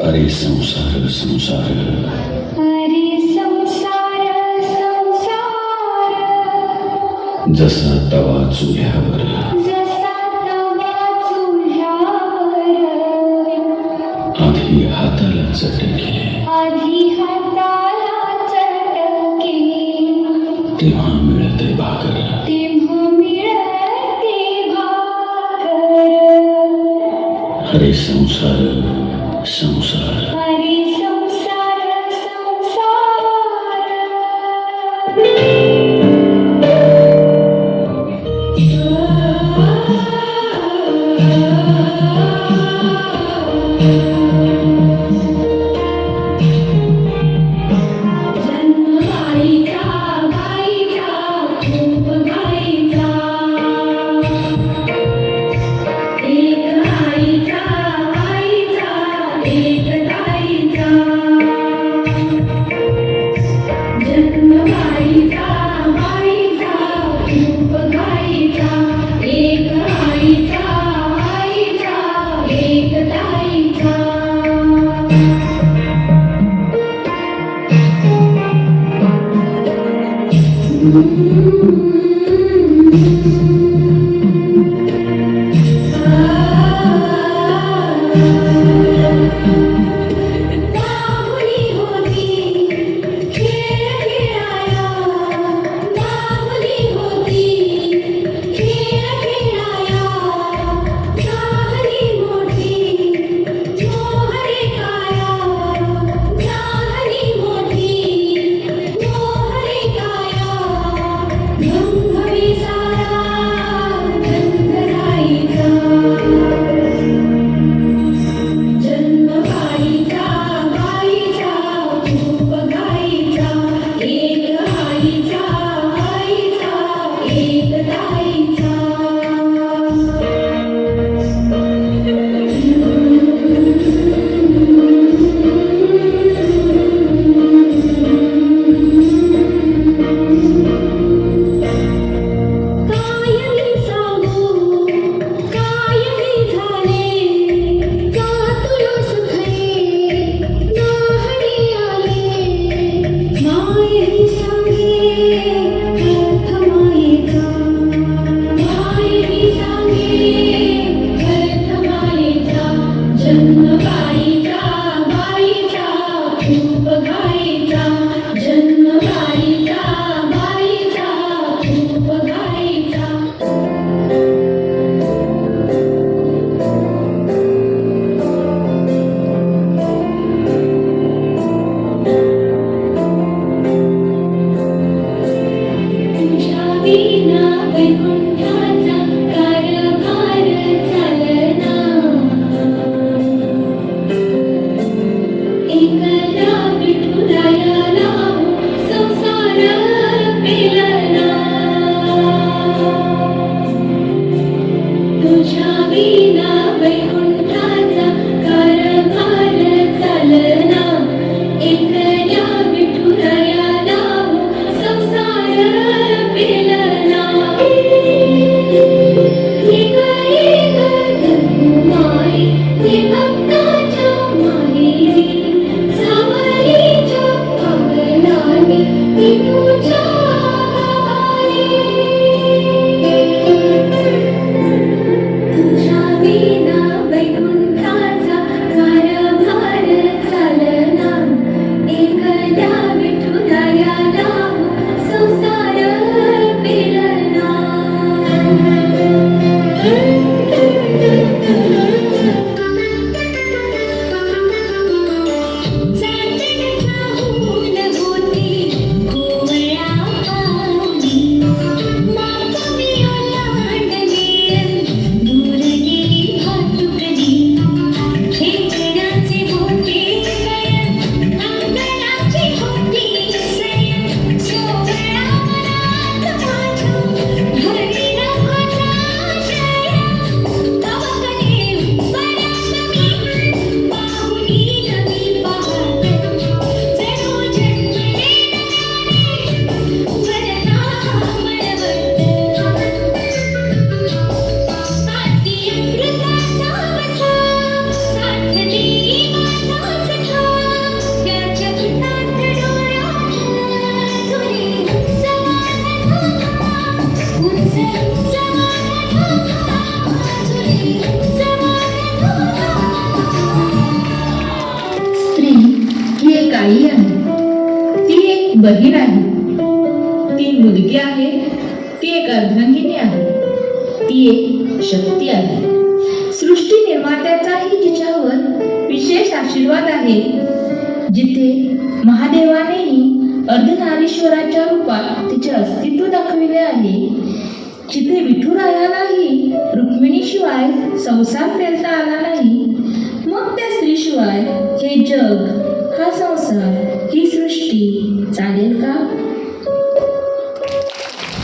अरे संसार संसार, अरे संसार संसार, जसा तवा चुल्यावर जसा तवा चुल्यावर, आधी हाताला चटके आधी हाताला चटके, तेव्हा मिळते भाकर. तेव्हा मिळते भाकर. अरे संसार संसार, अरे संसार संसार. जन्म गाईचा गाईचा खूप गाईचा, एक गाईचा गाईचा एक गाईचा. जन्म गाईचा गाईचा खूप गाईचा, एक गाईचा गाईचा एक गाईचा. बाहुली होती खेळ खेळाया, बाहुली होती खेळ खेळाया. झाली मोठी मोहरे काया, झाली मोठी मोहरे काया. गंध विसारा गंध राईचा, जन्म गाईचा गाईचा खूप गाईचा, एक गाईचा गाईचा एक गाईचा. काय मी सांगू काय मी झाले, का तुला सुखले नाहणी आले. मायेही सांगे अर्थ मायेचा, मायेही सांगे अर्थ मायेचा. जन्म गाईचा गाईचा खूप गाईचा, जन्म गाईचा गाईचा खूप गाईचा. तुझ्या विना वैकुंठाचा कारभार चालना, एकला विठुरायाला संसार पेलना. तुझ्या विना वैकुंठाचा कारभार चालना, एकल्या विठुरायाला संसार पेलना. हे काय माय ते भक्ताच्या माहेरी, सावलीच्या अंगणाने ती तुझ्या गावाने. तुझ्या विना बहीण आहे, ती मुलगी आहे, ती एक अर्धांगिनी आहे, ती एक शक्ती आहे. सृष्टी निर्मात्याचाही तिच्यावर विशेष आशीर्वाद आहे. जिथे महादेवानेही अर्धनारीश्वराच्या रूपात तिचे अस्तित्व दाखविले आहे, जिथे विठुरायालाही रुक्मिणीशिवाय संसार पेलता आला नाही, मग त्या स्त्रीशिवाय हे जग, हा संसार, ही सृष्टी चालेल का?